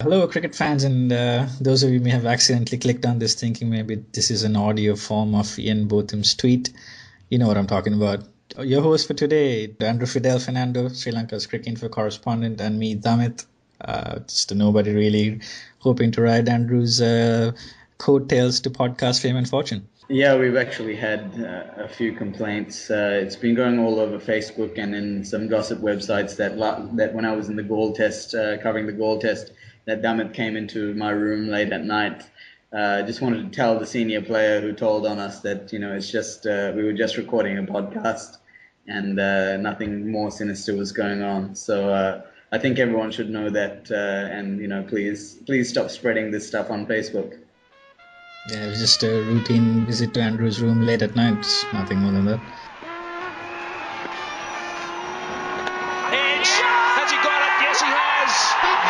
Hello, cricket fans, and those of you may have accidentally clicked on this thinking maybe this is an audio form of Ian Botham's tweet. You know what I'm talking about. Your host for today, Andrew Fidel Fernando, Sri Lanka's cricket info correspondent, and me, Damith, just a nobody really, hoping to ride Andrew's coattails to podcast fame and fortune. Yeah, we've actually had a few complaints. It's been going all over Facebook and in some gossip websites that when I was in the goal test, covering the goal test, that Damith came into my room late at night. Just wanted to tell the senior player who told on us that it's just we were just recording a podcast and nothing more sinister was going on. So I think everyone should know that, and please stop spreading this stuff on Facebook. Yeah, it was just a routine visit to Andrew's room late at night, nothing more than that. Edge, has he got it? Yes, he has.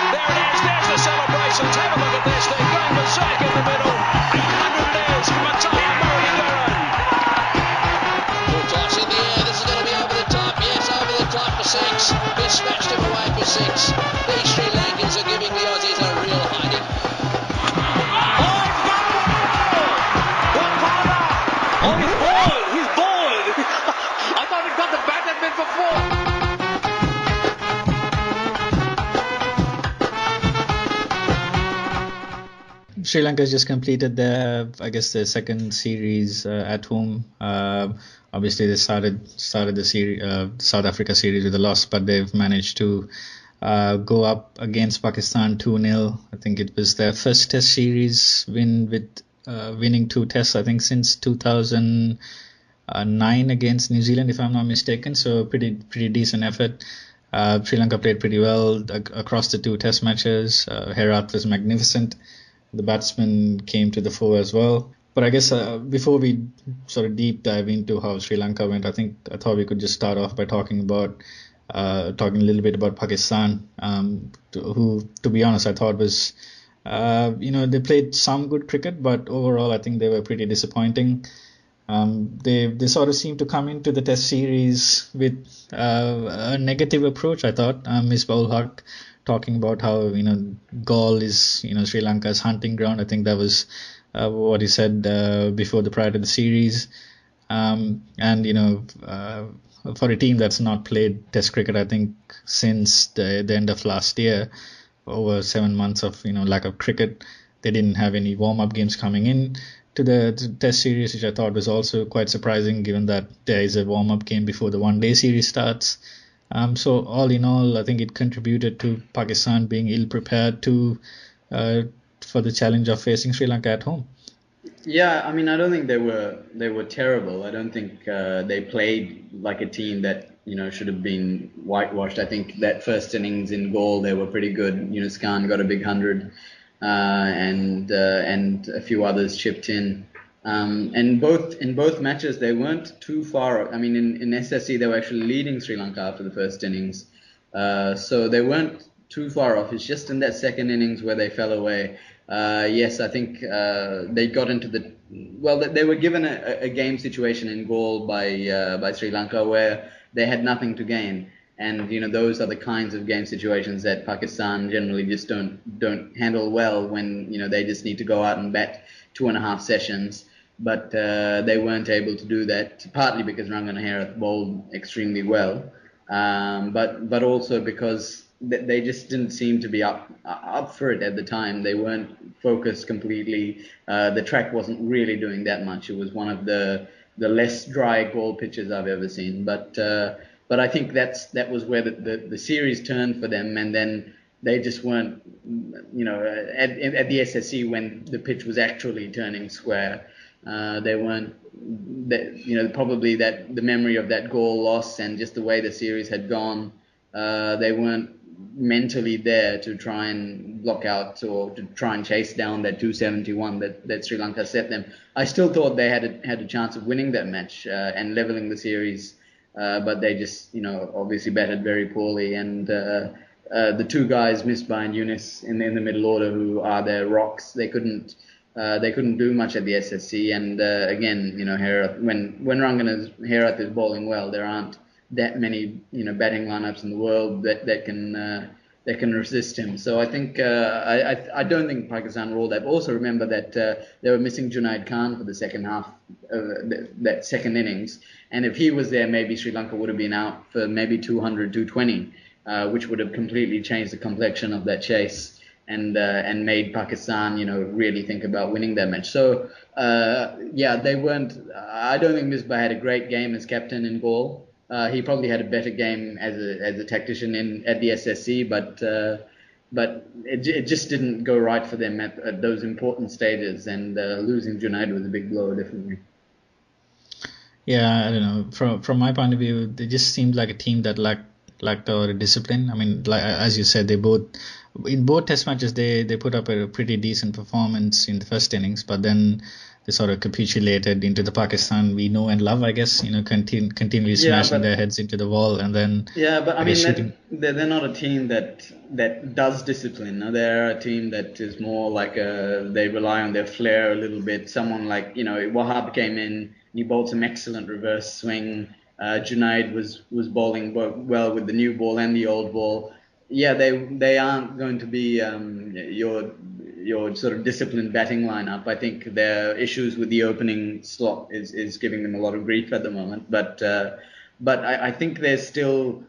There it is. There's the celebrations. Have a look at this. They're going berserk in the middle. 800 days from Mataya Murray. Full toss in the air. This is going to be over the top. Yes, over the top for six. He smashed him away for six. These Sri Lankans are giving the Aussies a real hiding. Oh, he's bored! He's bored! I thought he got the bat that bit before. Sri Lanka has just completed their second series at home. Obviously, they started the series, South Africa series with a loss, but they've managed to go up against Pakistan 2-0. I think it was their first Test series win with winning two tests, I think, since 2009 against New Zealand, if I'm not mistaken. So pretty decent effort. Sri Lanka played pretty well across the two test matches. Herat was magnificent. The batsmen came to the fore as well. But I guess before we sort of deep dive into how Sri Lanka went, I thought we could just start off by talking a little bit about Pakistan, who, to be honest, I thought was they played some good cricket, but overall I think they were pretty disappointing. They sort of seemed to come into the Test series with a negative approach. I thought Misbah-ul Haq talking about how Galle is Sri Lanka's hunting ground. I think that was what he said prior to the series. And for a team that's not played Test cricket, I think since the end of last year, over 7 months of lack of cricket, they didn't have any warm-up games coming in to the Test series, which I thought was also quite surprising, given that there is a warm-up game before the one-day series starts. So all in all, I think it contributed to Pakistan being ill-prepared for the challenge of facing Sri Lanka at home. Yeah, I mean, I don't think they were terrible. I don't think they played like a team that should have been whitewashed. I think that first innings in Galle, they were pretty good. Yunus Khan got a big 100, and a few others chipped in. And in both matches, they weren't too far. I mean, in SSC, they were actually leading Sri Lanka after the first innings, so they weren't too far off. It's just in that second innings where they fell away. Yes, I think they got into they were given a game situation in Galle by Sri Lanka where they had nothing to gain, and those are the kinds of game situations that Pakistan generally just don't handle well when they just need to go out and bat 2.5 sessions. But they weren't able to do that, partly because Rangan Herath bowled extremely well, but also because they just didn't seem to be up for it at the time. They weren't focused completely. The track wasn't really doing that much. It was one of the less dry Galle pitches I've ever seen. But I think that was where the series turned for them, and then they just weren't, at the SSC when the pitch was actually turning square. They weren't, probably that the memory of that Galle loss and just the way the series had gone, they weren't mentally there to try and block out or to try and chase down that 271 that Sri Lanka set them. I still thought they had a chance of winning that match and leveling the series, but they just obviously batted very poorly, and the two guys, Misbah and Yunus, in the middle order, who are their rocks, they couldn't do much at the SSC. And again, Herath, when Herath is bowling well, there aren't that many batting lineups in the world that can resist him. So I think I don't think Pakistan rolled that. But also remember that they were missing Junaid Khan for the second half, that second innings, and if he was there, maybe Sri Lanka would have been out for maybe 200, 220, which would have completely changed the complexion of that chase and made Pakistan, really think about winning that match. So they weren't. I don't think Misbah had a great game as captain in Gaul. He probably had a better game as a tactician at the SSC, but it just didn't go right for them at those important stages, and losing Junaid was a big blow, definitely. Yeah, I don't know. From my point of view, they just seemed like a team that lacked a discipline. I mean, like as you said, in both test matches they put up a pretty decent performance in the first innings, but then they sort of capitulated into the Pakistan we know and love, I guess. Continually smashing their heads into the wall, and then but I mean they're not a team that does discipline. No? They're a team that is more like they rely on their flair a little bit. Someone like Wahab came in, he bowled some excellent reverse swing. Junaid was bowling well with the new ball and the old ball. Yeah, they aren't going to be your sort of disciplined batting lineup. I think their issues with the opening slot is giving them a lot of grief at the moment. But I think there's still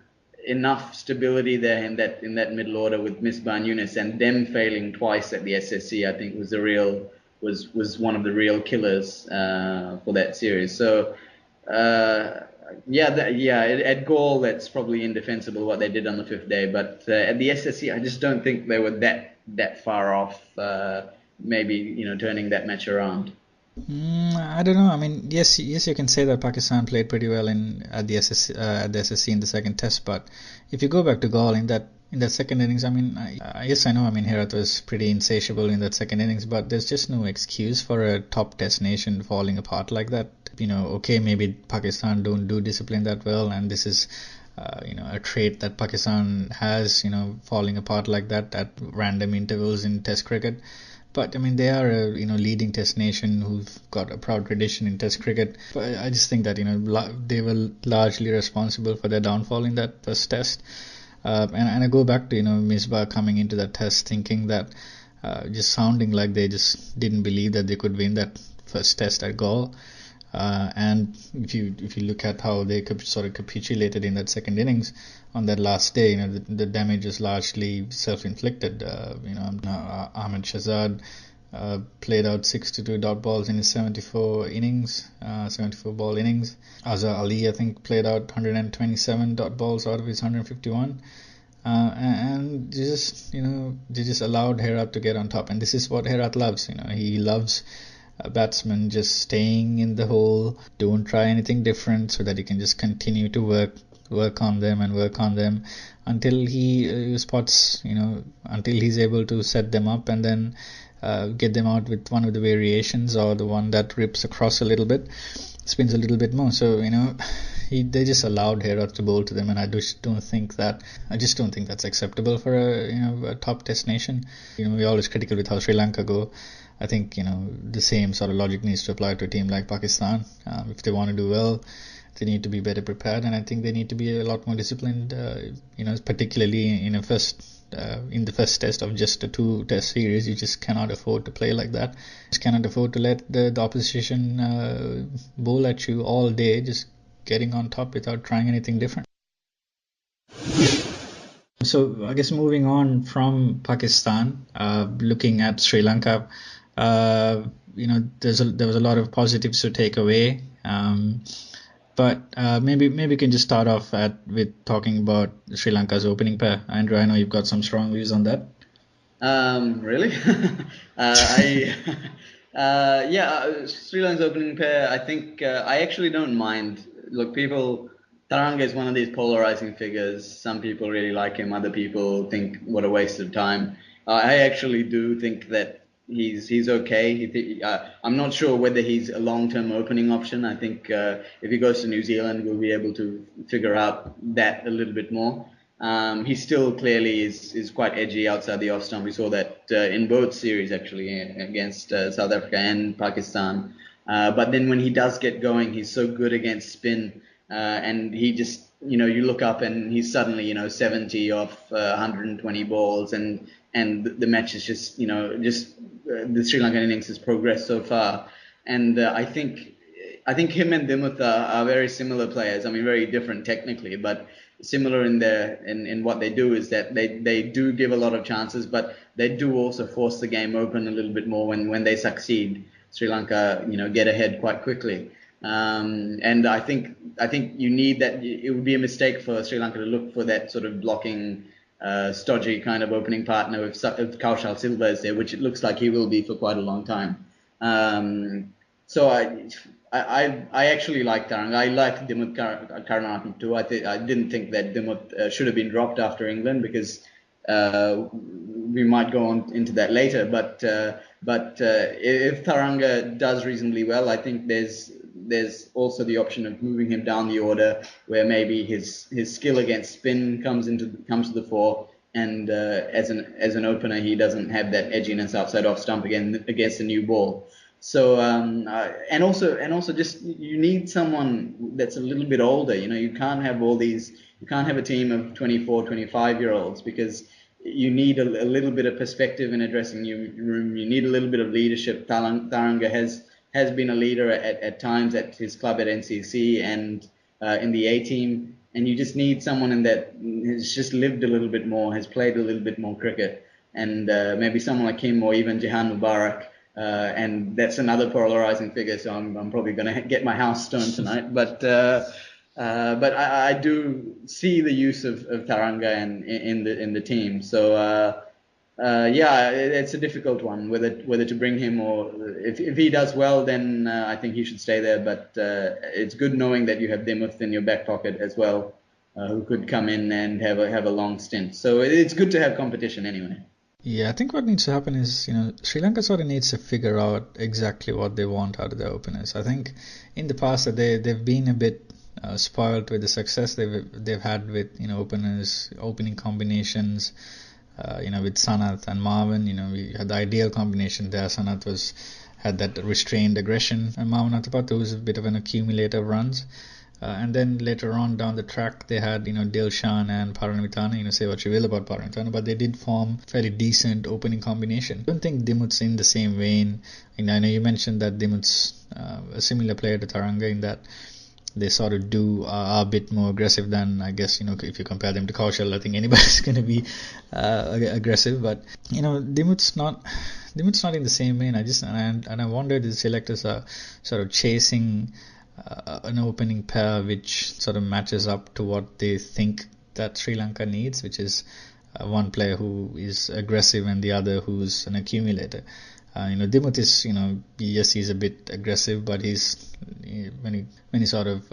enough stability there in that middle order with Misbah and Yunus, and them failing twice at the SSC. I think was one of the real killers for that series. So. At Gaul, that's probably indefensible what they did on the fifth day. But at the SSC, I just don't think they were that far off. Maybe turning that match around. I don't know. I mean, yes, you can say that Pakistan played pretty well at the SSC in the second test. But if you go back to Gaul in that second innings, I mean, yes, I know. I mean, Herat was pretty insatiable in that second innings, but there's just no excuse for a top test nation falling apart like that. Okay, maybe Pakistan don't do discipline that well, and this is a trait that Pakistan has, falling apart like that at random intervals in Test cricket. But I mean, they are a leading Test nation who've got a proud tradition in Test cricket. But I just think that they were largely responsible for their downfall in that first Test. And I go back to Misbah coming into that Test thinking that just sounding like they just didn't believe that they could win that first Test at Gaul. And if you look at how they sort of capitulated in that second innings on that last day, the damage is largely self-inflicted. Ahmed Shahzad played out 62 dot balls in his 74 ball innings. Azhar Ali, I think, played out 127 dot balls out of his 151. And they just allowed Herat to get on top, and this is what Herat loves. He loves a batsman just staying in the hole, don't try anything different, so that he can just continue to work on them until he spots, until he's able to set them up and then get them out with one of the variations, or the one that rips across a little bit, spins a little bit more. So they just allowed Herat to bowl to them, and I just don't think that's acceptable for a top test nation. We're always critical with how Sri Lanka go. I think the same sort of logic needs to apply to a team like Pakistan. If they want to do well, they need to be better prepared, and I think they need to be a lot more disciplined. Particularly in the first test of just a 2-test series, you just cannot afford to play like that. Just cannot afford to let the opposition bowl at you all day, just getting on top without trying anything different. So I guess moving on from Pakistan, looking at Sri Lanka. There was a lot of positives to take away, but maybe we can just start off with talking about Sri Lanka's opening pair. Andrew, I know you've got some strong views on that. Really? Sri Lanka's opening pair. I think I actually don't mind. Look, Taranga is one of these polarizing figures. Some people really like him. Other people think what a waste of time. I actually do think that he's okay. I'm not sure whether he's a long-term opening option. I think if he goes to New Zealand, we'll be able to figure out that a little bit more. He still clearly is quite edgy outside the off stump. We saw that in both series actually against South Africa and Pakistan. But then when he does get going, he's so good against spin, and he just you look up and he's suddenly 70 off 120 balls, and the match is just the Sri Lankan innings has progressed so far, and I think him and Damith are very similar players. I mean, very different technically, but similar in what they do is that they do give a lot of chances, but they do also force the game open a little bit more when they succeed. Sri Lanka, get ahead quite quickly. And I think you need that. It would be a mistake for Sri Lanka to look for that sort of blocking, stodgy kind of opening partner if Kaushal Silva is there, which it looks like he will be for quite a long time. So I actually like Taranga. I like Damith Karunaratne too. I didn't think that Damith should have been dropped after England, because we might go on into that later. But if Taranga does reasonably well, I think there's also the option of moving him down the order, where maybe his skill against spin comes to the fore, and as an opener he doesn't have that edginess outside off stump against a new ball. So and also just you need someone that's a little bit older. You can't have a team of 24, 25-year-olds, because you need a little bit of perspective in a dressing room. You need a little bit of leadership. Taranga has been a leader at times at his club at NCC and in the A team, and you just need someone in that has just lived a little bit more, has played a little bit more cricket, and maybe someone like him, or even Jahan Mubarak. And that's another polarizing figure, so I'm probably going to get my house stoned tonight. But I do see the use of Taranga in the team. So yeah, it's a difficult one whether to bring him, or if he does well, then I think he should stay there. But it's good knowing that you have Damith in your back pocket as well, who could come in and have a long stint. So it's good to have competition anyway. Yeah, I think what needs to happen is, Sri Lanka sort of needs to figure out exactly what they want out of their openers. I think in the past that they've been a bit spoiled with the success they've had with openers, opening combinations. With Sanath and Marvin, we had the ideal combination there. Sanath had that restrained aggression, and Marvin Athapaththu was a bit of an accumulator of runs. And then later on down the track, they had Dilshan and Paranavithana. Say what you will about Paranavithana, but they did form fairly decent opening combination. I don't think Damith's in the same vein. I know you mentioned that Damith's a similar player to Taranga in that they sort of are a bit more aggressive than, I guess, if you compare them to Kaushal, I think anybody's going to be aggressive. But Damith's not in the same vein. I wonder if the selectors are sort of chasing an opening pair which sort of matches up to what they think that Sri Lanka needs, which is one player who is aggressive and the other who's an accumulator. Damith is, yes, he's a bit aggressive, but when he sort of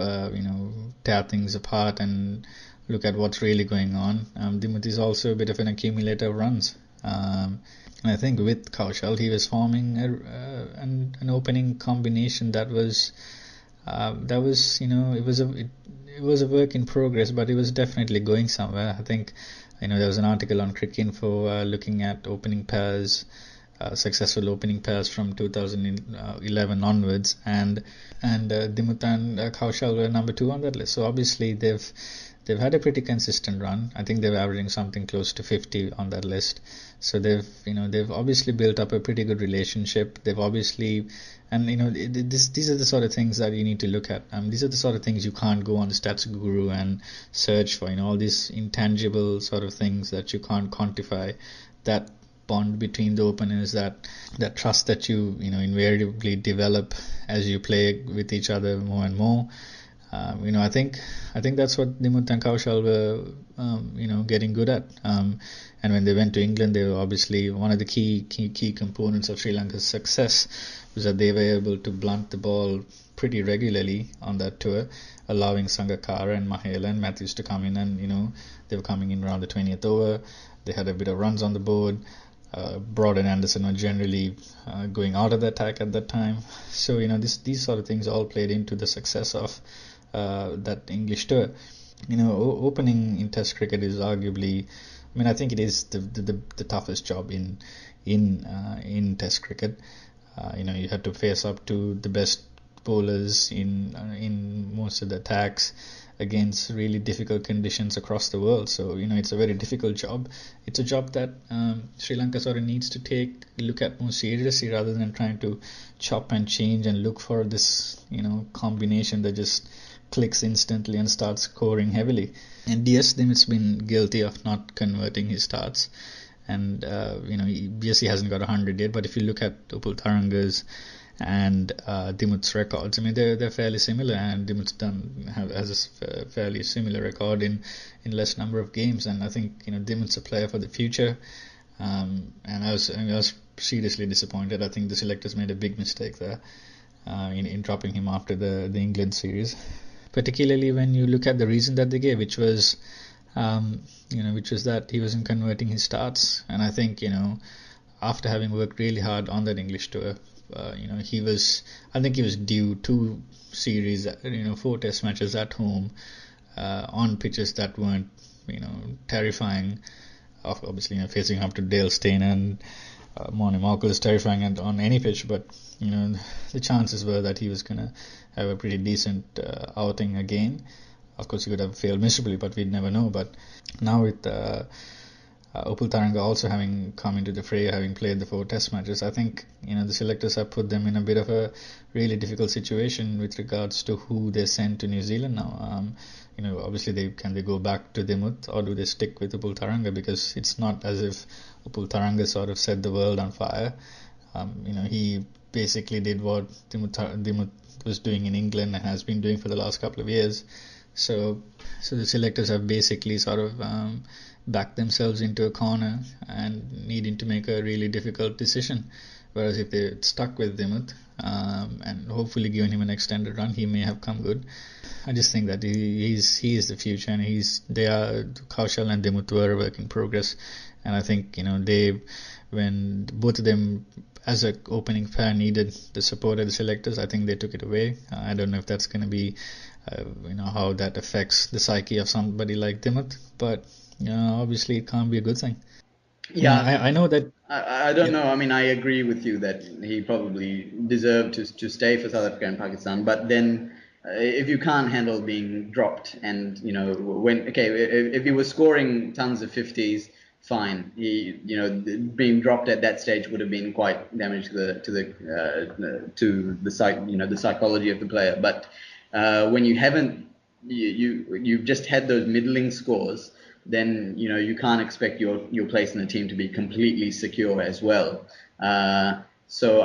tear things apart and look at what's really going on, Damith is also a bit of an accumulator of runs. And I think with Kaushal, he was forming an opening combination that was it was a work in progress, but it was definitely going somewhere. I think there was an article on Cricinfo looking at opening pairs, successful opening pairs from 2011 onwards, and Damith and Kaushal were number 2 on that list. So obviously they've had a pretty consistent run. I think they're averaging something close to 50 on that list. So they've obviously built up a pretty good relationship. They've obviously, and these are the sort of things that you need to look at. These are the sort of things you can't go on the Stats Guru and search for. All these intangible sort of things that you can't quantify. That bond between the openers, that trust that you invariably develop as you play with each other more and more. I think that's what Damith and Kaushal were, getting good at. And when they went to England, they were obviously one of the key components of Sri Lanka's success was that they were able to blunt the ball pretty regularly on that tour, allowing Sangakkara and Mahela and Matthews to come in, and they were coming in around the 20th over. They had a bit of runs on the board. Broad and Anderson were generally going out of the attack at that time. So these sort of things all played into the success of that English tour. Opening in Test cricket is arguably, I think it is the toughest job in Test cricket. You have to face up to the best bowlers in most of the attacks against really difficult conditions across the world. So it's a very difficult job. It's a job that Sri Lanka sort of needs to look at more seriously, rather than trying to chop and change and look for this combination that just clicks instantly and starts scoring heavily. And yes, Damit's been guilty of not converting his starts, and he hasn't got 100 yet. But if you look at Upul Tharanga's and Dimuth's records, I mean they're fairly similar, and Dimuth's has a fairly similar record in less number of games. And I think Dimuth's a player for the future. And I was seriously disappointed. I think the selectors made a big mistake there in dropping him after the England series, particularly when you look at the reason that they gave, which was that he wasn't converting his starts. And I think after having worked really hard on that English tour, he was due 2 series, 4 test matches at home on pitches that weren't terrifying. Obviously facing up to Dale Steyn and Morne Morkel is terrifying on any pitch, but the chances were that he was gonna have a pretty decent outing again. Of course, he could have failed miserably, but we'd never know. But now with Upul Tharanga also having come into the fray, having played the 4 test matches, I think the selectors have put them in a bit of a really difficult situation with regards to who they send to New Zealand now. Obviously they go back to Dimuth, or do they stick with Upul Tharanga, because it's not as if Upul Tharanga sort of set the world on fire. He basically did what Dimuth was doing in England and has been doing for the last couple of years. So the selectors have basically sort of backed themselves into a corner and needing to make a really difficult decision. Whereas if they stuck with Dimuth and hopefully given him an extended run, he may have come good. I just think that he is the future, and Kaushal and Dimuth were a work in progress. And I think when both of them as an opening pair needed the support of the selectors, I think they took it away. I don't know if that's going to be how that affects the psyche of somebody like Dimuth, but obviously it can't be a good thing. Yeah, I know that. I don't know. I mean, I agree with you that he probably deserved to stay for South Africa and Pakistan. But then, if you can't handle being dropped, and if he was scoring tons of 50s, fine. Being dropped at that stage would have been quite damage to the psychology of the player. But when you haven't, you've just had those middling scores, then you can't expect your place in the team to be completely secure as well. So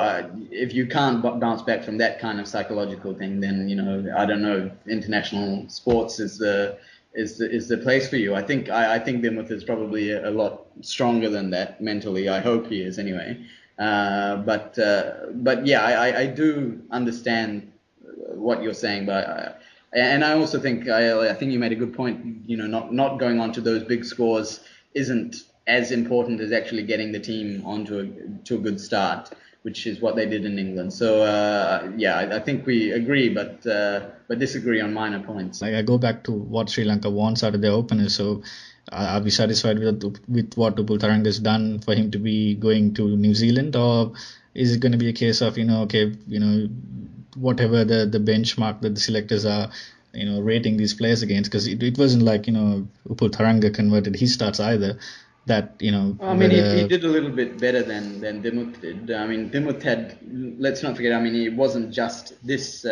if you can't bounce back from that kind of psychological thing, then I don't know, international sports is the place for you. I think Dimuth is probably a lot stronger than that mentally. I hope he is anyway. But yeah, I do understand what you're saying, but. And I also think I think you made a good point. Not going on to those big scores isn't as important as actually getting the team onto a good start, which is what they did in England. So I think we agree, but disagree on minor points. I go back to what Sri Lanka wants out of their openers. So are we satisfied with what Upul Tharanga has done for him to be going to New Zealand, or is it going to be a case of whatever the benchmark that the selectors are rating these players against? Because it wasn't like Upul Tharanga converted his starts either. That he did a little bit better than Dimuth did. I mean, Dimuth had, let's not forget, it wasn't just this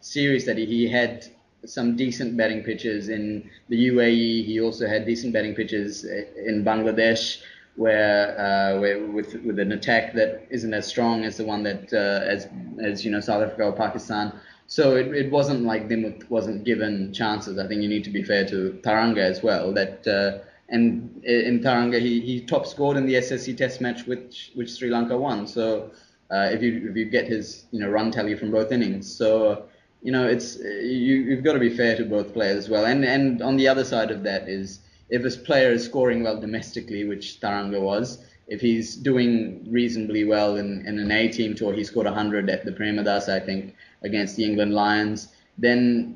series that he had some decent batting pitches in the UAE. He also had decent batting pitches in Bangladesh, where with an attack that isn't as strong as the one that as South Africa or Pakistan. So it wasn't like Dimuth wasn't given chances. I think you need to be fair to Tharanga as well. And in Tharanga he top scored in the SSC Test match which Sri Lanka won. So if you get his run tally from both innings, so you've got to be fair to both players as well. And on the other side of that is, if a player is scoring well domestically, which Tharanga was, if he's doing reasonably well in an A-team tour, he scored 100 at the Premadasa, I think, against the England Lions, then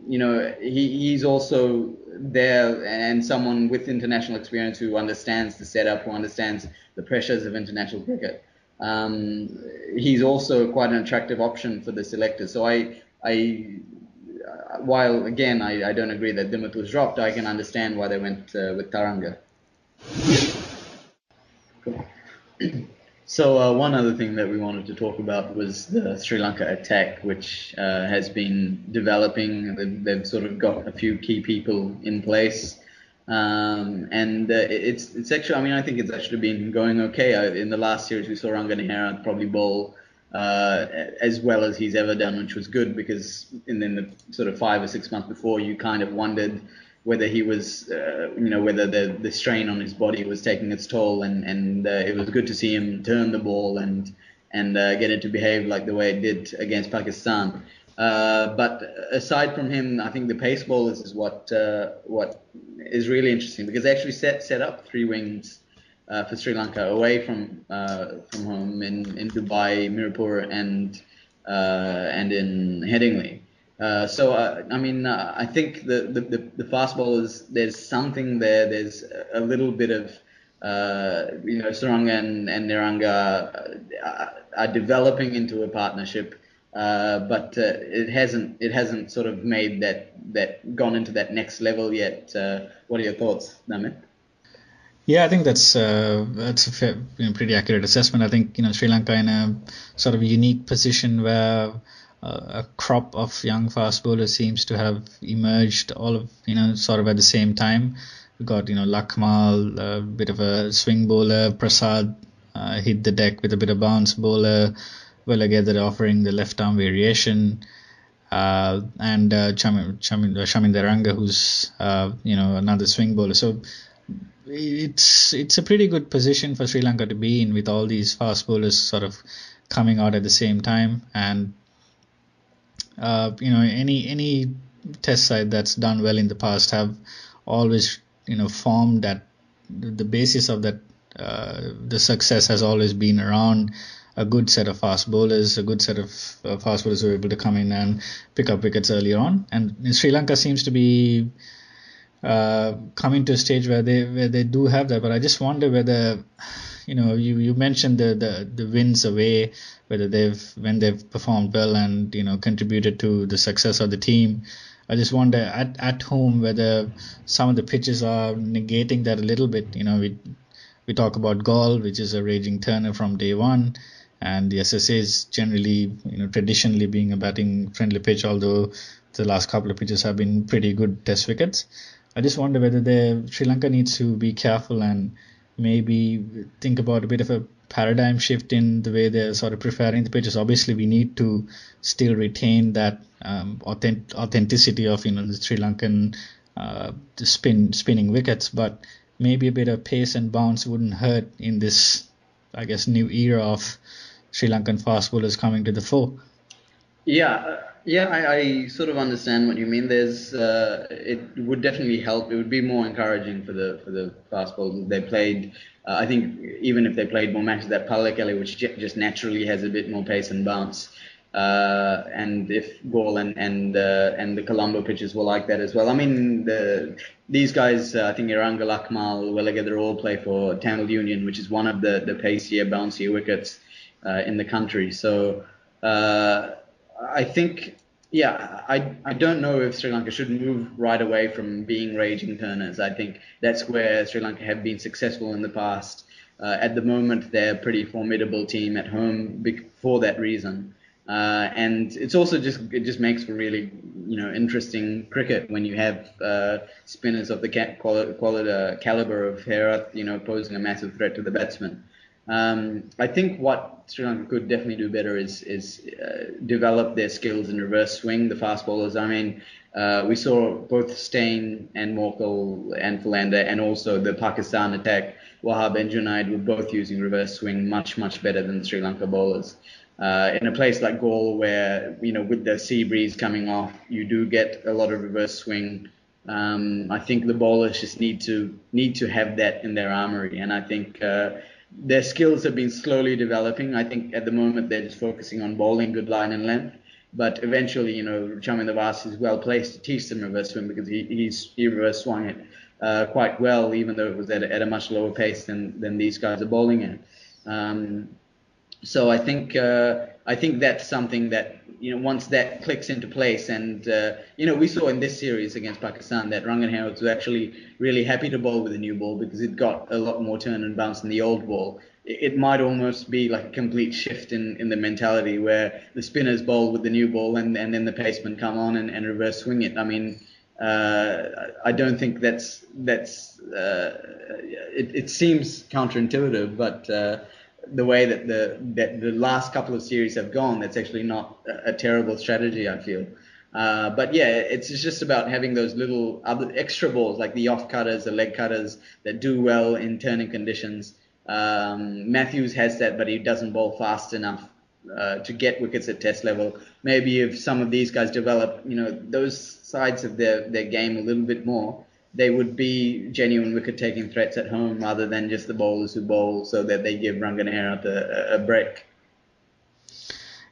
he's also there, and someone with international experience who understands the setup, who understands the pressures of international cricket. He's also quite an attractive option for the selectors. So I while again I don't agree that Damith was dropped, I can understand why they went with Taranga. Cool. So one other thing that we wanted to talk about was the Sri Lanka attack, which has been developing. They've sort of got a few key people in place, and it's actually, I mean, I think it's actually been going okay. In the last series, we saw Ranganihara probably bowl as well as he's ever done, which was good, because in the sort of 5 or 6 months before, you kind of wondered whether he was, whether the strain on his body was taking its toll, and it was good to see him turn the ball and get it to behave like the way it did against Pakistan. But aside from him, I think the pace bowlers is what is really interesting, because they actually set up 3 wings for Sri Lanka away from home in Dubai, Mirapur, and in Headingley. I think the fast bowlers, there's something there. There's a little bit of, Saranga and Niranga are developing into a partnership, but it hasn't sort of made that gone into that next level yet. What are your thoughts, Damith? Yeah, I think that's a fair, pretty accurate assessment. I think Sri Lanka in a sort of unique position where a crop of young fast bowlers seems to have emerged, all of sort of at the same time. We got Lakmal, a bit of a swing bowler, Prasad hit the deck with a bit of bounce bowler, Wellagather offering the left arm variation, and Shaminder Ranga, who's another swing bowler. So it's a pretty good position for Sri Lanka to be in, with all these fast bowlers sort of coming out at the same time. And any test side that's done well in the past have always formed that the basis of that the success has always been around a good set of fast bowlers, a good set of fast bowlers who are able to come in and pick up wickets early on. And Sri Lanka seems to be coming to a stage where they do have that. But I just wonder whether you mentioned the wins away, whether when they've performed well and contributed to the success of the team. I just wonder at home whether some of the pitches are negating that a little bit. We talk about Gaul, which is a raging turner from day one, and the SSA is generally traditionally being a batting friendly pitch, although the last couple of pitches have been pretty good test wickets. I just wonder whether Sri Lanka needs to be careful and maybe think about a bit of a paradigm shift in the way they're sort of preparing the pitches. Obviously, we need to still retain that authenticity of the Sri Lankan spinning wickets, but maybe a bit of pace and bounce wouldn't hurt in this, I guess, new era of Sri Lankan fast bowlers coming to the fore. Yeah, I sort of understand what you mean. It would definitely help. It would be more encouraging for the fast bowlers. They played, I think, even if they played more matches, that Palekele, which just naturally has a bit more pace and bounce, and if Gaul and the Colombo pitches were like that as well. I mean, these guys, I think Iranga, Lakmal, Wellagather all play for Tamil Union, which is one of the pacier, bouncier wickets in the country. So. I think, I don't know if Sri Lanka should move right away from being raging turners. I think that's where Sri Lanka have been successful in the past. At the moment, they're a pretty formidable team at home for that reason. And it's also it just makes for really interesting cricket when you have spinners of the caliber of Herath, posing a massive threat to the batsman. I think what Sri Lanka could definitely do better is develop their skills in reverse swing, the fast bowlers. I mean, we saw both Stain and Morkel and Philander, and also the Pakistan attack, Wahab and Junaid were both using reverse swing much, much better than the Sri Lanka bowlers. In a place like Gaul, where, with the sea breeze coming off, you do get a lot of reverse swing. I think the bowlers just need to have that in their armory, and I think their skills have been slowly developing. I think at the moment they're just focusing on bowling good line and length. But eventually, Chaminda Vas is well placed to teach them reverse swing, because he reverse swung it quite well, even though it was at a much lower pace than these guys are bowling at. So I think that's something that, once that clicks into place, and we saw in this series against Pakistan that Rangan was actually really happy to bowl with the new ball because it got a lot more turn and bounce than the old ball. It might almost be like a complete shift in the mentality where the spinners bowl with the new ball, and then the pacemen come on and reverse swing it. I mean, I don't think that's it seems counterintuitive, but the way that the last couple of series have gone, that's actually not a terrible strategy, I feel. But yeah, it's just about having those little other extra balls like the off cutters, the leg cutters that do well in turning conditions. Matthews has that, but he doesn't bowl fast enough to get wickets at test level. Maybe if some of these guys develop, those sides of their game a little bit more, they would be genuine wicket-taking threats at home rather than just the bowlers who bowl so that they give Ranganeharath a break.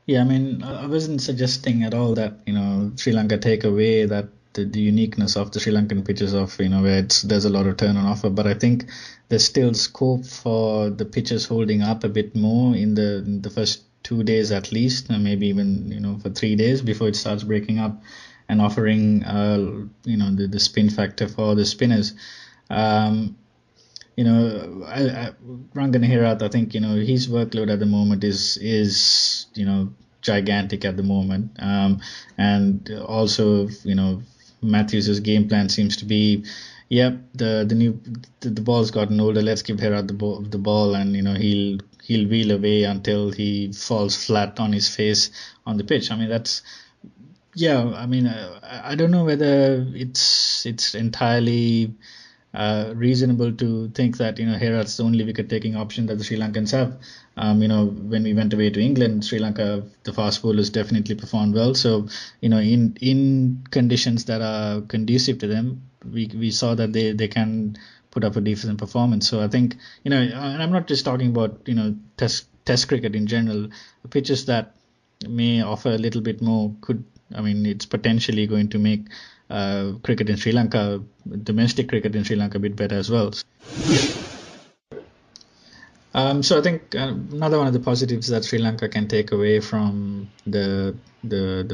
Yeah, I mean, I wasn't suggesting at all that, Sri Lanka take away that the uniqueness of the Sri Lankan pitches of, where there's a lot of turn on offer. But I think there's still scope for the pitches holding up a bit more in the first 2 days at least, and maybe even, for 3 days before it starts breaking up and offering, the spin factor for the spinners. Rangan Herath, I think, his workload at the moment is gigantic at the moment. And also, Matthews' game plan seems to be, the ball's gotten older. Let's give Herath the ball, and he'll wheel away until he falls flat on his face on the pitch. I mean, that's. Yeah, I mean, I don't know whether it's entirely reasonable to think that Herath's the only wicket-taking option that the Sri Lankans have. When we went away to England, Sri Lanka, the fast bowlers definitely performed well. So in conditions that are conducive to them, we saw that they can put up a decent performance. So I think and I'm not just talking about test cricket in general. Pitches that may offer a little bit more it's potentially going to make cricket in Sri Lanka, domestic cricket in Sri Lanka, a bit better as well. So I think another one of the positives that Sri Lanka can take away from the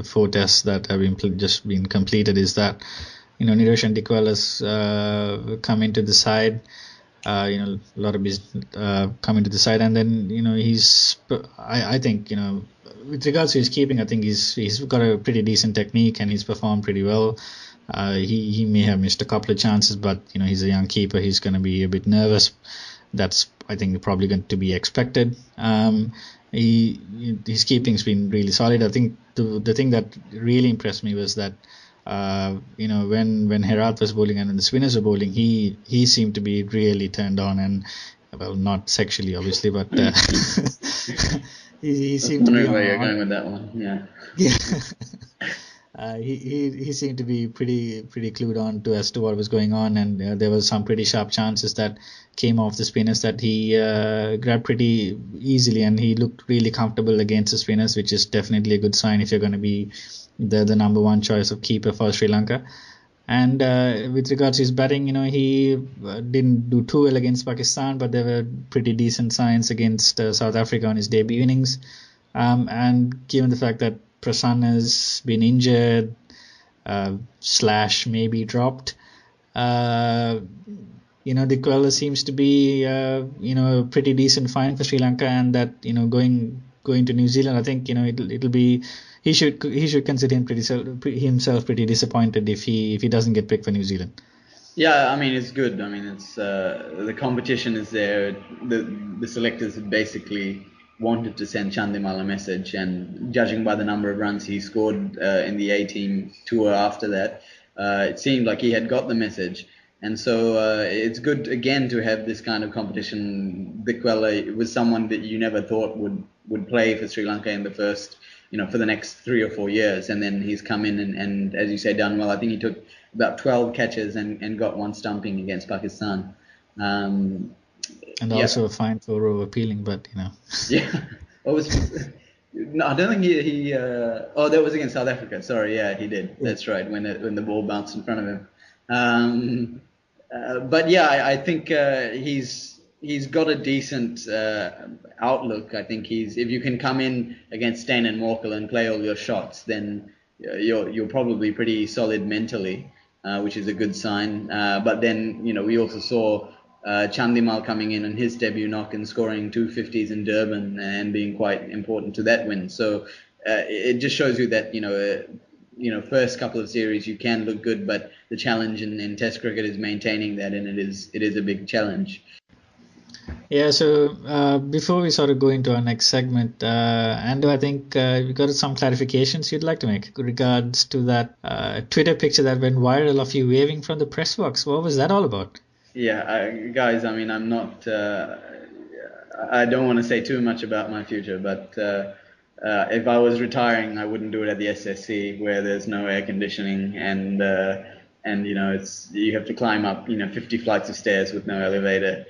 4 tests that have just been completed is that Niroshan Dickwell has come into the side. A lot of his come into the side, and then I think with regards to his keeping, I think he's got a pretty decent technique and he's performed pretty well. He may have missed a couple of chances, but he's a young keeper. He's going to be a bit nervous. That's, I think, probably going to be expected. His keeping's been really solid. I think the thing that really impressed me was that when Herath was bowling and when the spinners were bowling, he seemed to be really turned on, and not sexually obviously, but he seemed to be where you're going with that one. He seemed to be pretty clued on as to what was going on, and there was some pretty sharp chances that came off the spinners that he grabbed pretty easily, and he looked really comfortable against the spinners, which is definitely a good sign if you're going to be the number one choice of keeper for Sri Lanka. And with regards to his batting, he didn't do too well against Pakistan, but there were pretty decent signs against South Africa on his debut innings. And given the fact that Prasanna has been injured / maybe dropped, Dickwella seems to be a pretty decent find for Sri Lanka, and that going to New Zealand, I think it'll be. He should consider himself pretty disappointed if he doesn't get picked for New Zealand. Yeah, I mean, it's good. I mean, it's the competition is there. The selectors have basically wanted to send Chandimal a message, and judging by the number of runs he scored in the A-team tour after that, it seemed like he had got the message. And so it's good again to have this kind of competition. Dickwella was someone that you never thought would play for Sri Lanka in the first, for the next 3 or 4 years, and then he's come in and as you say, done well. I think he took about 12 catches and got 1 stumping against Pakistan. And also a fine for over appealing, but Yeah. No, I don't think he that was against South Africa. Sorry, yeah, he did. That's right, when the ball bounced in front of him. But yeah, I think he's he's got a decent outlook. I think if you can come in against Steyn and Morkel and play all your shots, then you're probably pretty solid mentally, which is a good sign. But then we also saw Chandimal coming in on his debut knock and scoring 250s in Durban and being quite important to that win. So it just shows you that first couple of series you can look good, but the challenge in Test cricket is maintaining that, and it is a big challenge. Yeah, so before we sort of go into our next segment, Andrew, I think we got some clarifications you'd like to make with regards to that Twitter picture that went viral of you waving from the press box. What was that all about? Yeah, guys, I mean, I'm not, I don't want to say too much about my future, but if I was retiring, I wouldn't do it at the SSC where there's no air conditioning and you have to climb up 50 flights of stairs with no elevator.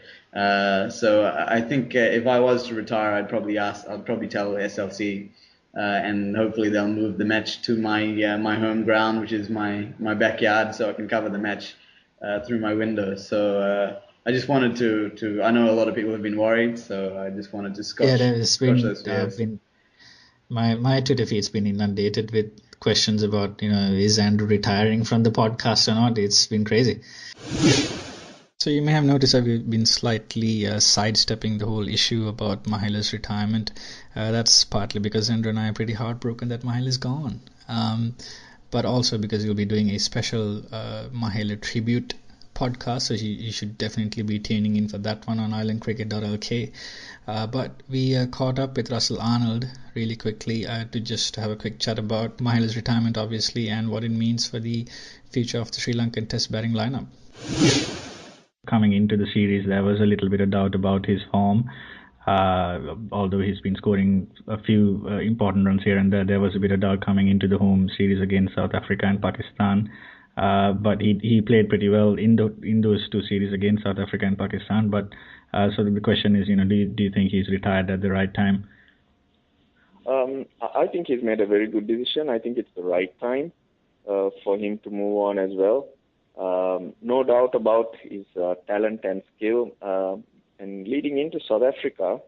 So I think if I was to retire, I'd probably tell SLC, and hopefully they'll move the match to my home ground, which is my backyard, so I can cover the match through my window. So I just wanted to. I know a lot of people have been worried, so I just wanted to scotch those fears. My Twitter feed's been inundated with questions about is Andrew retiring from the podcast or not. It's been crazy. So you may have noticed that we've been slightly sidestepping the whole issue about Mahela's retirement. That's partly because Andrew and I are pretty heartbroken that Mahela's gone. But also because we'll be doing a special Mahela tribute podcast, so you should definitely be tuning in for that one on islandcricket.lk. But we caught up with Russel Arnold really quickly to just have a quick chat about Mahela's retirement, obviously, and what it means for the future of the Sri Lankan Test batting lineup. Coming into the series, there was a little bit of doubt about his form. Although he's been scoring a few important runs here and there was a bit of doubt coming into the home series against South Africa and Pakistan. But he played pretty well in those two series against South Africa and Pakistan. But so the question is, do you think he's retired at the right time? I think he's made a very good decision. I think it's the right time for him to move on as well. No doubt about his talent and skill. And leading into South Africa,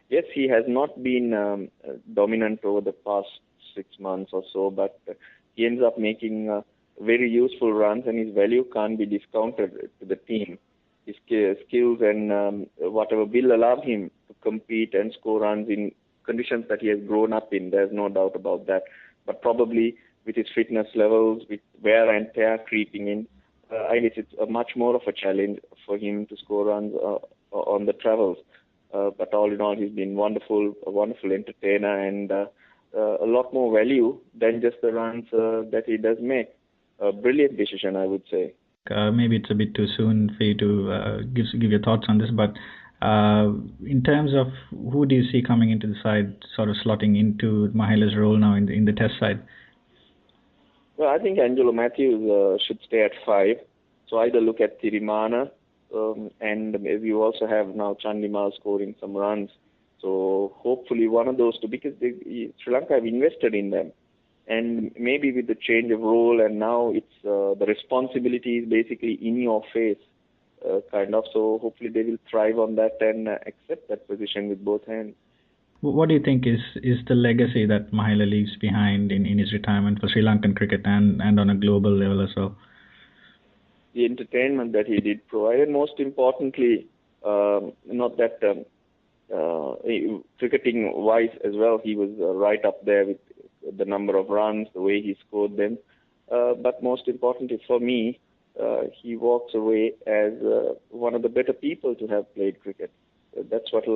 yes, he has not been dominant over the past 6 months or so, but he ends up making very useful runs, and his value can't be discounted to the team. His skills and whatever will allow him to compete and score runs in conditions that he has grown up in. There's no doubt about that. But probably with his fitness levels, with wear and tear creeping in, I guess it's a much more of a challenge for him to score runs on the travels. But all in all, he's been a wonderful entertainer, and a lot more value than just the runs that he does make. A brilliant decision, I would say. Maybe it's a bit too soon for you to give your thoughts on this, but in terms of who do you see coming into the side, sort of slotting into Mahela's role now in the Test side? Well, I think Angelo Matthews should stay at 5. So either look at Thirimana, and maybe you also have now Chandimal scoring some runs. So hopefully one of those two, because Sri Lanka have invested in them. And maybe with the change of role, and now it's the responsibility is basically in your face, kind of. So hopefully they will thrive on that and accept that position with both hands. What do you think is the legacy that Mahela leaves behind in his retirement for Sri Lankan cricket and on a global level as well? The entertainment that he did provide, and most importantly, not that cricketing-wise as well, he was right up there with the number of runs, the way he scored them. But most importantly for me, he walks away as one of the better people to have played cricket. That's what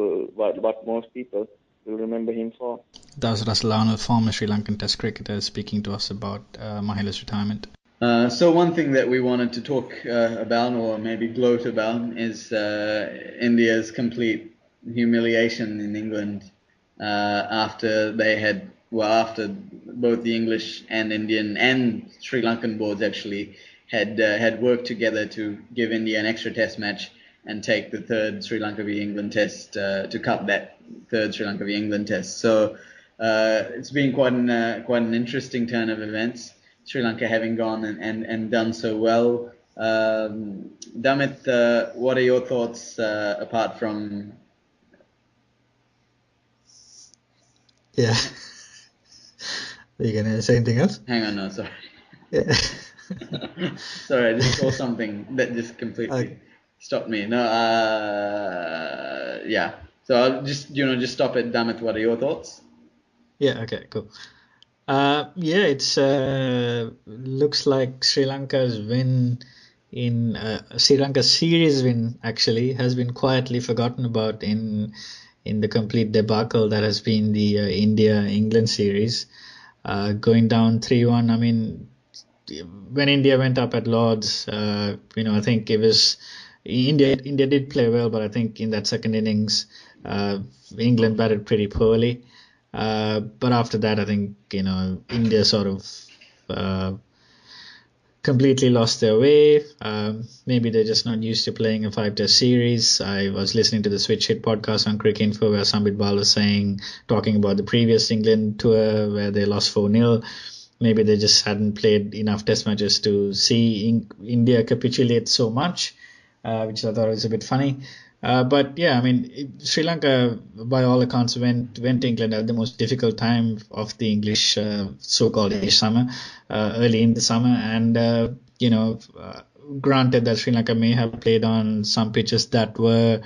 most people will remember him for. That was Russel Arnold, former Sri Lankan Test cricketer, speaking to us about Mahela's retirement. So one thing that we wanted to talk about, or maybe gloat about, is India's complete humiliation in England after both the English and Indian and Sri Lankan boards actually had worked together to give India an extra Test match and take the third Sri Lanka v England Test to cut that third Sri Lanka v England Test. So it's been quite an interesting turn of events. Sri Lanka having gone and done so well, Damith, what are your thoughts apart from? Yeah. Are you gonna say anything else? Hang on, no, sorry. Yeah. Sorry, I just saw something that just completely stopped me. No, yeah. So I'll just stop at Damith. What are your thoughts? Yeah. Okay. Cool. Yeah, it's looks like Sri Lanka's win in Sri Lanka's series win actually has been quietly forgotten about in the complete debacle that has been the India-England series, going down 3-1. I mean, when India went up at Lords, I think it was India did play well, but I think in that second innings, England batted pretty poorly. But after that, I think India sort of completely lost their way. Maybe they're just not used to playing a 5-test series. I was listening to the Switch Hit podcast on Cricket Info where Sambit Bal was talking about the previous England tour where they lost 4-0. Maybe they just hadn't played enough test matches to see India capitulate so much, which I thought was a bit funny. But yeah, I mean, Sri Lanka, by all accounts, went to England at the most difficult time of the English so-called English summer, early in the summer, and granted that Sri Lanka may have played on some pitches that were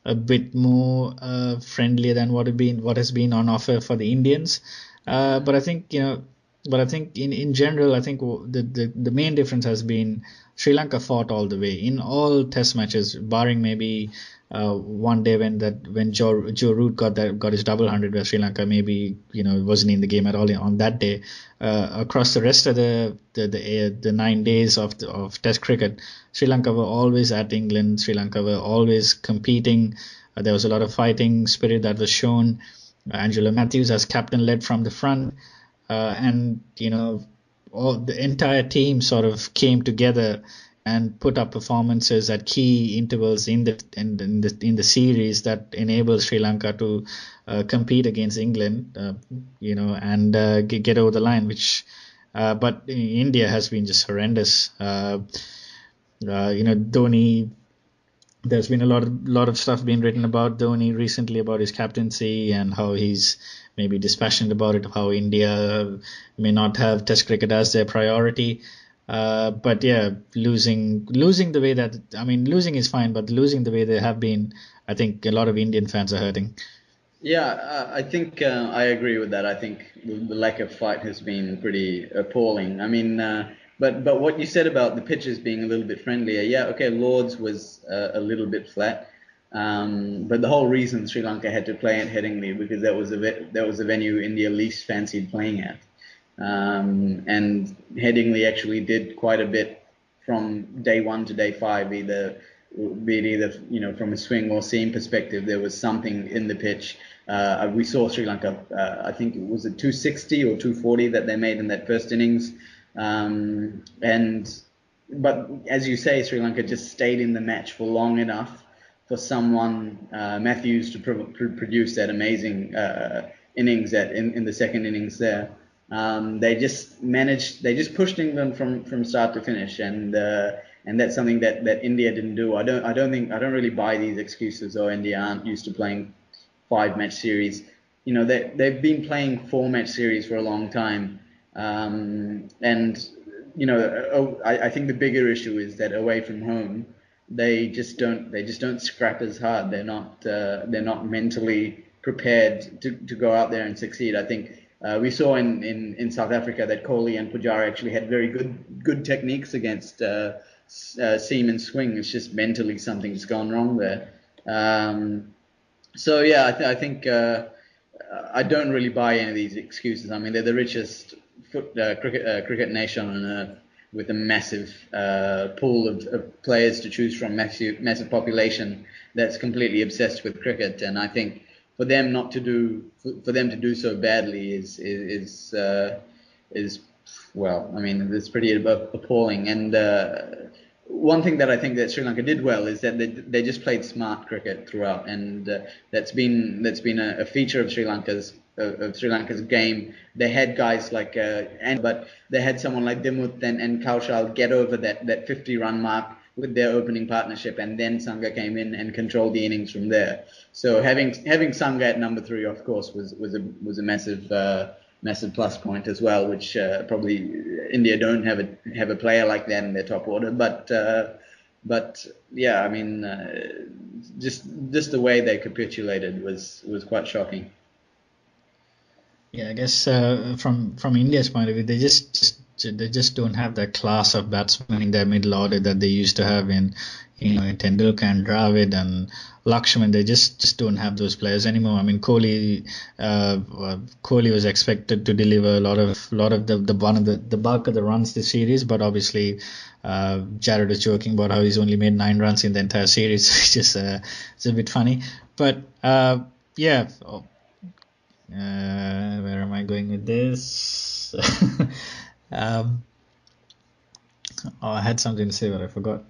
a bit more friendlier than what has been on offer for the Indians, but I think in general, I think the main difference has been Sri Lanka fought all the way in all test matches, barring maybe one day when Joe Root got his double hundred, where Sri Lanka maybe wasn't in the game at all on that day. Across the rest of the 9 days of Test cricket, Sri Lanka were always at England. Sri Lanka were always competing. There was a lot of fighting spirit that was shown. Angelo Matthews as captain led from the front. And all the entire team sort of came together and put up performances at key intervals in the series that enabled Sri Lanka to compete against England, and get over the line. But India has been just horrendous. Dhoni. There's been a lot of stuff being written about Dhoni recently, about his captaincy and how he's maybe dispassionate about it, how India may not have Test cricket as their priority. But yeah, losing the way that, I mean, losing is fine, but losing the way they have been, I think a lot of Indian fans are hurting. Yeah, I think I agree with that. I think the lack of fight has been pretty appalling. I mean, but what you said about the pitches being a little bit friendlier, yeah, okay, Lords was a little bit flat, but the whole reason Sri Lanka had to play at Headingley because that was the venue India least fancied playing at, and Headingley actually did quite a bit from day 1 to day 5, either from a swing or seam perspective. There was something in the pitch. We saw Sri Lanka, I think it was a 260 or 240 that they made in that first innings. But as you say, Sri Lanka just stayed in the match for long enough for someone, Matthews, to produce that amazing innings in the second innings there. They just pushed England from start to finish, and that's something that India didn't do. I don't really buy these excuses. Or India aren't used to playing 5-match series. They've been playing 4-match series for a long time, and I think the bigger issue is that away from home, they just don't scrap as hard. They're not mentally prepared to go out there and succeed. I think we saw in South Africa that Kohli and Pujara actually had very good techniques against seam and swing. It's just mentally something's gone wrong there. So yeah, I think I don't really buy any of these excuses. I mean, they're the richest cricket nation on earth, with a massive pool of players to choose from, massive population that's completely obsessed with cricket. And I think for them to do so badly is well, I mean, it's pretty appalling. And one thing that I think that Sri Lanka did well is that they just played smart cricket throughout, and that's been a feature of Sri Lanka's game. They had guys like but they had someone like Damith and Kaushal get over that 50-run mark with their opening partnership, and then Sangha came in and controlled the innings from there. So having Sangha at number 3, of course, was a massive plus point as well, which probably India don't have a player like that in their top order. But yeah, I mean, just the way they capitulated was quite shocking. Yeah, I guess from India's point of view, they just don't have that class of batsmen in their middle order that they used to have in Tendulkar and Dravid and Lakshman. They just don't have those players anymore. I mean, Kohli was expected to deliver a lot of the bulk of the runs this series, but obviously Jared was joking about how he's only made 9 runs in the entire series, which is it's a bit funny. But yeah. Where am I going with this? I had something to say, but I forgot.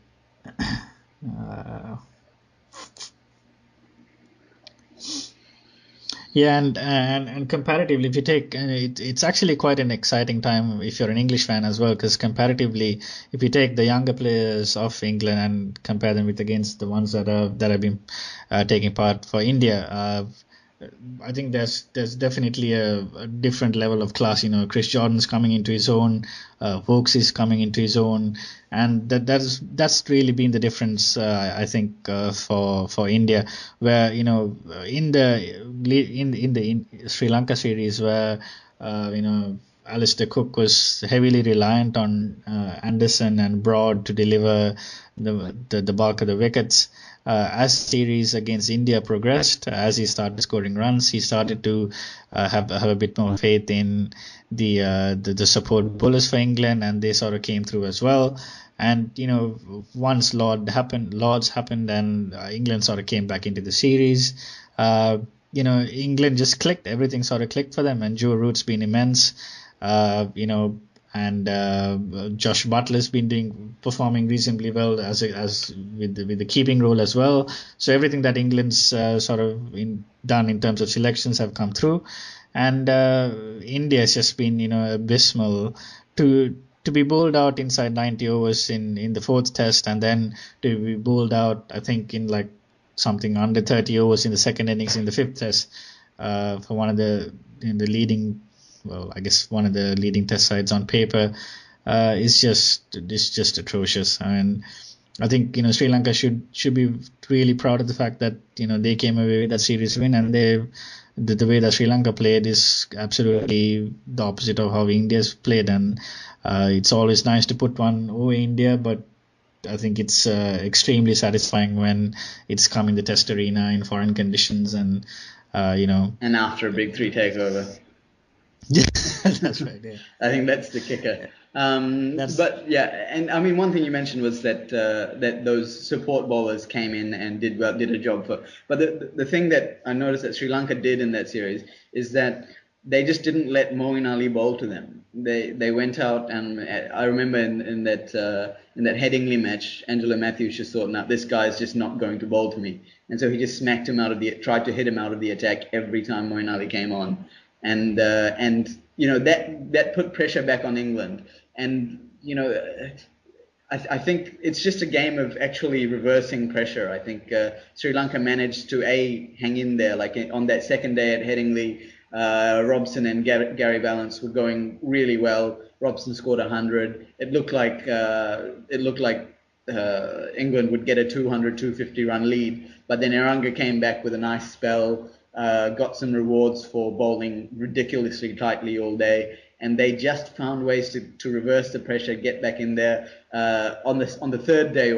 Yeah, and comparatively, if you take, it's actually quite an exciting time if you're an English fan as well, because comparatively, if you take the younger players of England and compare them with against the ones that have been taking part for India, I think there's definitely a different level of class. Chris Jordan's coming into his own, Vokes is coming into his own, and that's really been the difference. I think for India, where in the Sri Lanka series, where Alistair Cook was heavily reliant on Anderson and Broad to deliver the bulk of the wickets. As series against India progressed, as he started scoring runs, he started to have a bit more faith in the support bowlers for England, and they sort of came through as well. And once Lords happened, and England sort of came back into the series. England just clicked. Everything sort of clicked for them, and Joe Root's been immense. And Josh Butler's been performing reasonably well as with the keeping role as well. So everything that England's sort of done in terms of selections have come through, and India has just been abysmal to be bowled out inside 90 overs in the 4th test, and then to be bowled out, I think, in like something under 30 overs in the 2nd innings in the 5th test for one of the leading. Well, I guess one of the leading test sides on paper is just atrocious. And I think Sri Lanka should be really proud of the fact that they came away with that series win, and the way that Sri Lanka played is absolutely the opposite of how India's played. And it's always nice to put one over India, but I think it's extremely satisfying when it's come in the test arena in foreign conditions, and and after a big 3 takeover. Yeah, that's right. Yeah. I think that's the kicker. But yeah, and I mean, one thing you mentioned was that those support bowlers came in and did a job for. But the thing that I noticed that Sri Lanka did in that series is that they just didn't let Moeen Ali bowl to them. They went out, and I remember in that Headingley match, Angelo Matthews just thought, "Now this guy's just not going to bowl to me," and so he just tried to hit him out of the attack every time Moeen Ali came on. And that put pressure back on England, and I think it's just a game of actually reversing pressure. I think Sri Lanka managed to hang in there, like on that second day at Headingley. Robson and Gary Valance were going really well. Robson scored 100. It looked like England would get a 200, 250 run lead, but then Eranga came back with a nice spell. Got some rewards for bowling ridiculously tightly all day, and they just found ways to reverse the pressure, get back in there. On the 3rd day,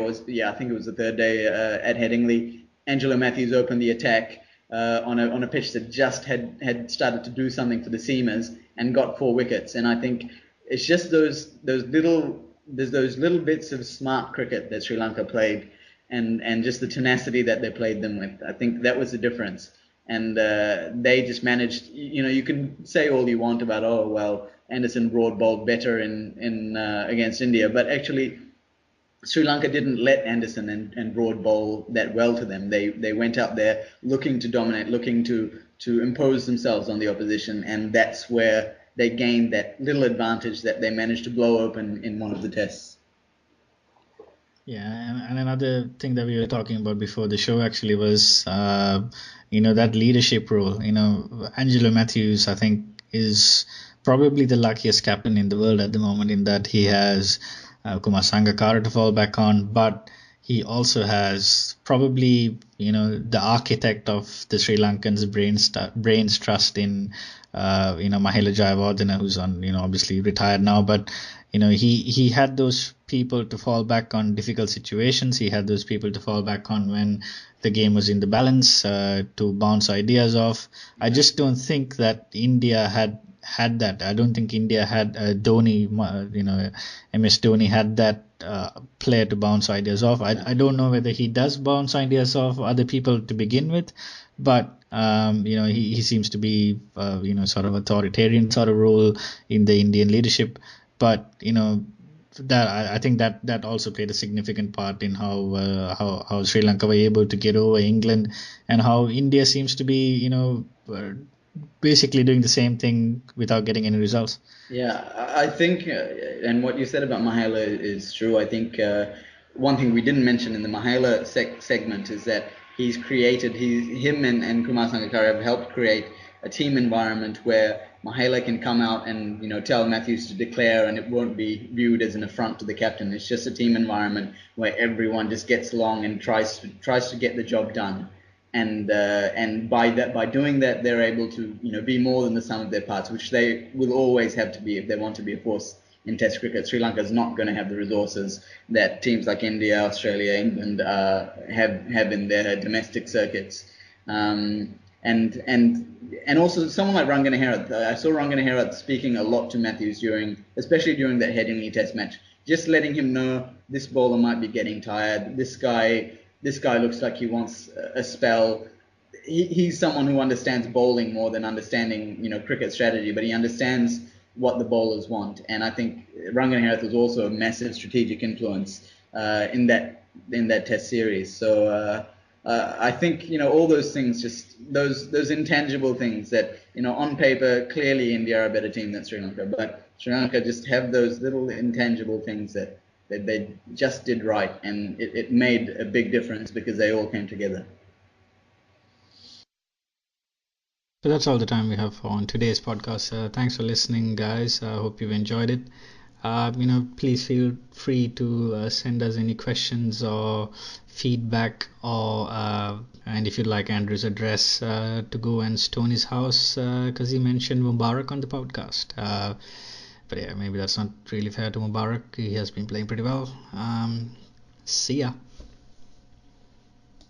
I think it was the 3rd day at Headingley, Angelo Matthews opened the attack on a pitch that just had started to do something for the seamers and got 4 wickets. And I think it's just those little bits of smart cricket that Sri Lanka played, and just the tenacity that they played them with. I think that was the difference. And they just managed. You can say all you want about Anderson Broad bowled better in against India, but actually Sri Lanka didn't let Anderson and Broad bowl that well to them. They went out there looking to dominate, looking to impose themselves on the opposition, and that's where they gained that little advantage that they managed to blow open in one of the tests. Yeah, and another thing that we were talking about before the show actually was, that leadership role. Angelo Matthews, I think, is probably the luckiest captain in the world at the moment in that he has Kumar Sangakkara to fall back on, but he also has probably, the architect of the Sri Lankans' brains trust in, Mahela Jayawardena, who's on, obviously retired now, but he had those people to fall back on difficult situations. He had those people to fall back on when the game was in the balance, to bounce ideas off. I just don't think that India had that. I don't think India had Dhoni, MS Dhoni had that player to bounce ideas off. I don't know whether he does bounce ideas off other people to begin with, but he seems to be sort of authoritarian sort of role in the Indian leadership. But that I think that also played a significant part in how Sri Lanka were able to get over England, and how India seems to be basically doing the same thing without getting any results. Yeah, I think, and what you said about Mahela is true. I think one thing we didn't mention in the Mahela segment is that him and Kumar Sangakkara have helped create a team environment where Mahela can come out and tell Matthews to declare, and it won't be viewed as an affront to the captain. It's just a team environment where everyone just gets along and tries to get the job done. And by doing that, they're able to be more than the sum of their parts, which they will always have to be if they want to be a force in Test cricket. Sri Lanka is not going to have the resources that teams like India, Australia, England have in their domestic circuits. And also someone like Rangana Herath. I saw Rangana Herath speaking a lot to Matthews especially during that Headingley Test match, just letting him know this bowler might be getting tired. This guy looks like he wants a spell. He's someone who understands bowling more than understanding cricket strategy, but he understands what the bowlers want. And I think Rangana Herath was also a massive strategic influence in that Test series. So I think all those things, just those intangible things that on paper clearly India are a better team than Sri Lanka, but Sri Lanka just have those little intangible things that they just did right, and it made a big difference because they all came together. So that's all the time we have on today's podcast. Thanks for listening, guys. I hope you've enjoyed it. Please feel free to send us any questions or feedback, and if you'd like Andrew's address, to go and stone his house because he mentioned Mubarak on the podcast. But yeah, maybe that's not really fair to Mubarak. He has been playing pretty well. See ya.